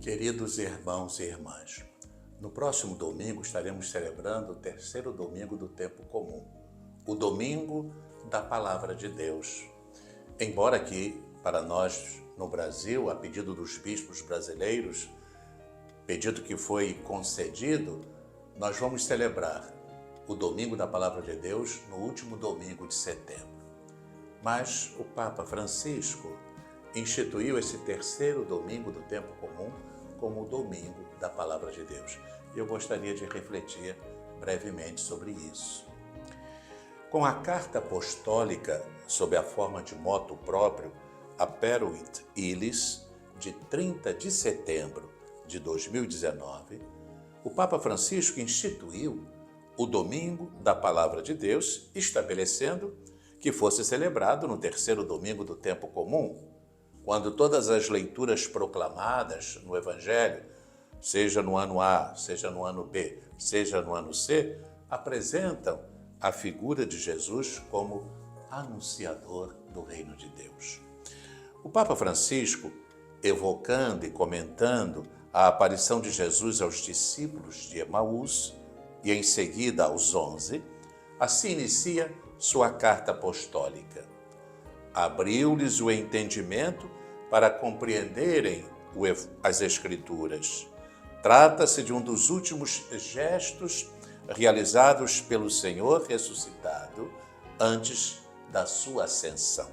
Queridos irmãos e irmãs, no próximo domingo estaremos celebrando o terceiro domingo do tempo comum, o domingo da Palavra de Deus. Embora aqui, para nós no Brasil, a pedido dos bispos brasileiros, pedido que foi concedido, nós vamos celebrar o domingo da Palavra de Deus no último domingo de setembro. Mas o Papa Francisco instituiu esse terceiro domingo do tempo comum como o domingo da Palavra de Deus. Eu gostaria de refletir brevemente sobre isso. Com a carta apostólica sob a forma de moto próprio, Aperuit Illis, de 30 de setembro de 2019, o Papa Francisco instituiu o domingo da Palavra de Deus, estabelecendo que fosse celebrado no terceiro domingo do tempo comum, quando todas as leituras proclamadas no Evangelho, seja no ano A, seja no ano B, seja no ano C, apresentam a figura de Jesus como anunciador do reino de Deus. O Papa Francisco, evocando e comentando a aparição de Jesus aos discípulos de Emaús e em seguida aos 11, assim inicia sua carta apostólica. Abriu-lhes o entendimento para compreenderem as Escrituras. Trata-se de um dos últimos gestos realizados pelo Senhor ressuscitado antes da sua ascensão.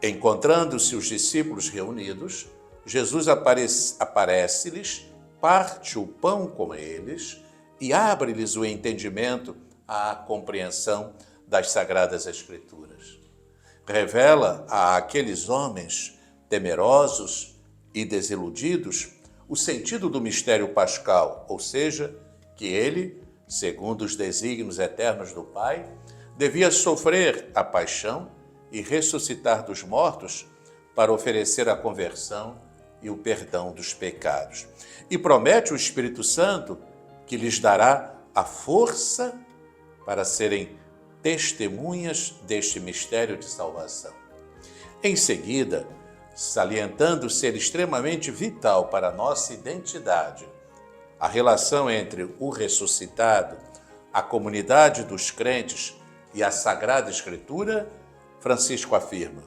Encontrando-se os discípulos reunidos, Jesus aparece-lhes, parte o pão com eles e abre-lhes o entendimento à compreensão das Sagradas Escrituras. Revela a aqueles homens temerosos e desiludidos o sentido do mistério pascal, ou seja, que ele, segundo os desígnios eternos do Pai, devia sofrer a paixão e ressuscitar dos mortos para oferecer a conversão e o perdão dos pecados. E promete o Espírito Santo que lhes dará a força para serem testemunhas deste mistério de salvação. Em seguida, salientando ser extremamente vital para a nossa identidade, a relação entre o ressuscitado, a comunidade dos crentes e a Sagrada Escritura, Francisco afirma: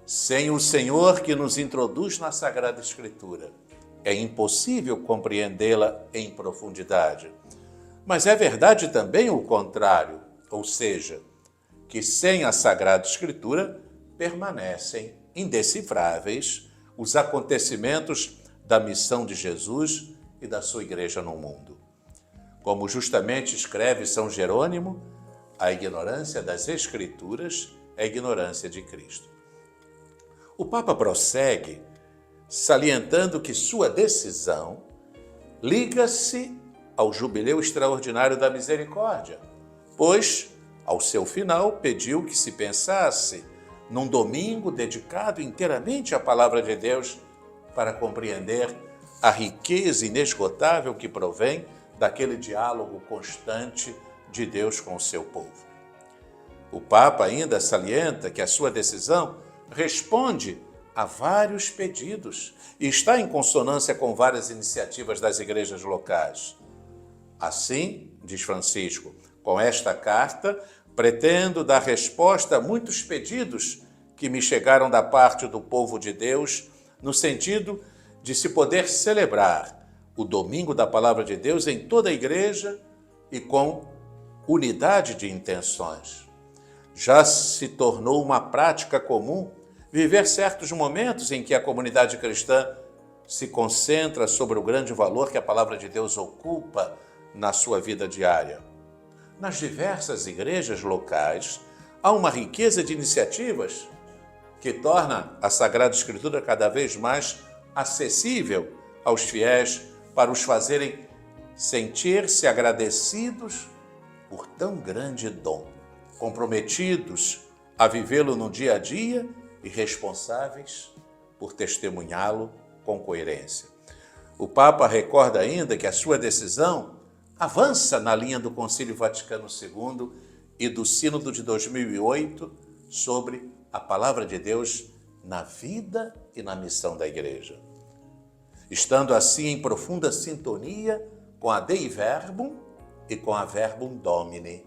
sem o Senhor que nos introduz na Sagrada Escritura, é impossível compreendê-la em profundidade. Mas é verdade também o contrário, ou seja, que sem a Sagrada Escritura permanecem indecifráveis os acontecimentos da missão de Jesus e da sua igreja no mundo. Como justamente escreve São Jerônimo, a ignorância das Escrituras é a ignorância de Cristo. O Papa prossegue, salientando que sua decisão liga-se ao Jubileu Extraordinário da Misericórdia, pois, ao seu final, pediu que se pensasse num domingo dedicado inteiramente à Palavra de Deus para compreender a riqueza inesgotável que provém daquele diálogo constante de Deus com o seu povo. O Papa ainda salienta que a sua decisão responde a vários pedidos e está em consonância com várias iniciativas das igrejas locais. Assim, diz Francisco, com esta carta, pretendo dar resposta a muitos pedidos que me chegaram da parte do povo de Deus, no sentido de se poder celebrar o domingo da Palavra de Deus em toda a igreja e com unidade de intenções. Já se tornou uma prática comum viver certos momentos em que a comunidade cristã se concentra sobre o grande valor que a Palavra de Deus ocupa na sua vida diária. Nas diversas igrejas locais, há uma riqueza de iniciativas que torna a Sagrada Escritura cada vez mais acessível aos fiéis para os fazerem sentir-se agradecidos por tão grande dom, comprometidos a vivê-lo no dia a dia e responsáveis por testemunhá-lo com coerência. O Papa recorda ainda que a sua decisão avança na linha do Concílio Vaticano II e do Sínodo de 2008 sobre a Palavra de Deus na vida e na missão da Igreja. estando assim em profunda sintonia com a Dei Verbum e com a Verbum Domini.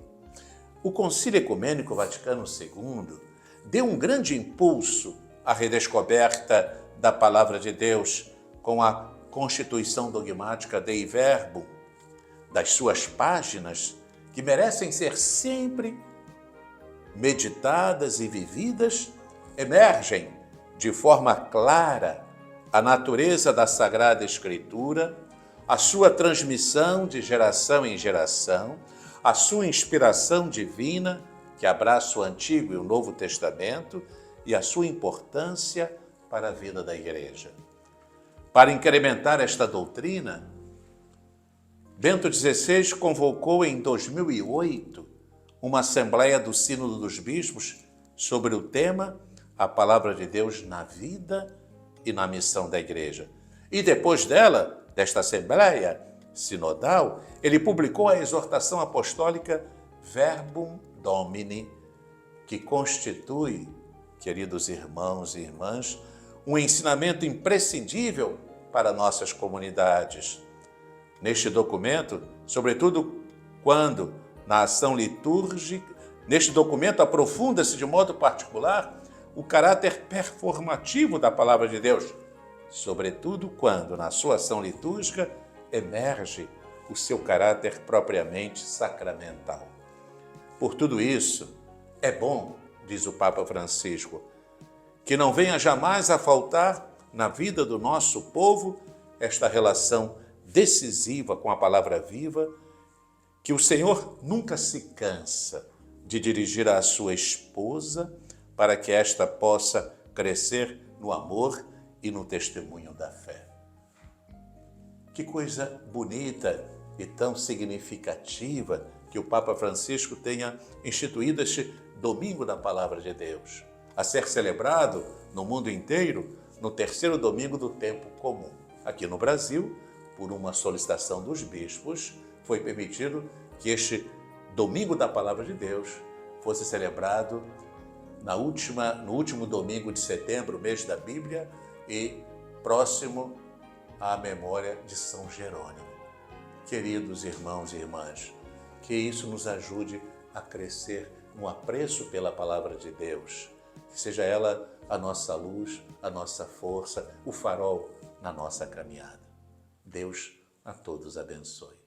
O Concílio Ecumênico Vaticano II deu um grande impulso à redescoberta da Palavra de Deus com a Constituição Dogmática Dei Verbum. Das suas páginas, que merecem ser sempre meditadas e vividas, emergem de forma clara a natureza da Sagrada Escritura, a sua transmissão de geração em geração, a sua inspiração divina, que abraça o Antigo e o Novo Testamento, e a sua importância para a vida da Igreja. Para incrementar esta doutrina, Bento XVI convocou em 2008 uma Assembleia do Sínodo dos Bispos sobre o tema A Palavra de Deus na Vida e na Missão da Igreja. E depois desta Assembleia Sinodal, ele publicou a exortação apostólica Verbum Domini, que constitui, queridos irmãos e irmãs, um ensinamento imprescindível para nossas comunidades. Neste documento, sobretudo quando na ação litúrgica, neste documento aprofunda-se de modo particular o caráter performativo da Palavra de Deus, sobretudo quando na sua ação litúrgica emerge o seu caráter propriamente sacramental. Por tudo isso, é bom, diz o Papa Francisco, que não venha jamais a faltar na vida do nosso povo esta relação decisiva com a palavra viva, que o Senhor nunca se cansa de dirigir à sua esposa para que esta possa crescer no amor e no testemunho da fé. Que coisa bonita e tão significativa que o Papa Francisco tenha instituído este Domingo da Palavra de Deus, a ser celebrado no mundo inteiro no terceiro domingo do tempo comum. Aqui no Brasil, por uma solicitação dos bispos, foi permitido que este Domingo da Palavra de Deus fosse celebrado no último domingo de setembro, mês da Bíblia, e próximo à memória de São Jerônimo. Queridos irmãos e irmãs, que isso nos ajude a crescer no apreço pela Palavra de Deus, que seja ela a nossa luz, a nossa força, o farol na nossa caminhada. Deus a todos abençoe.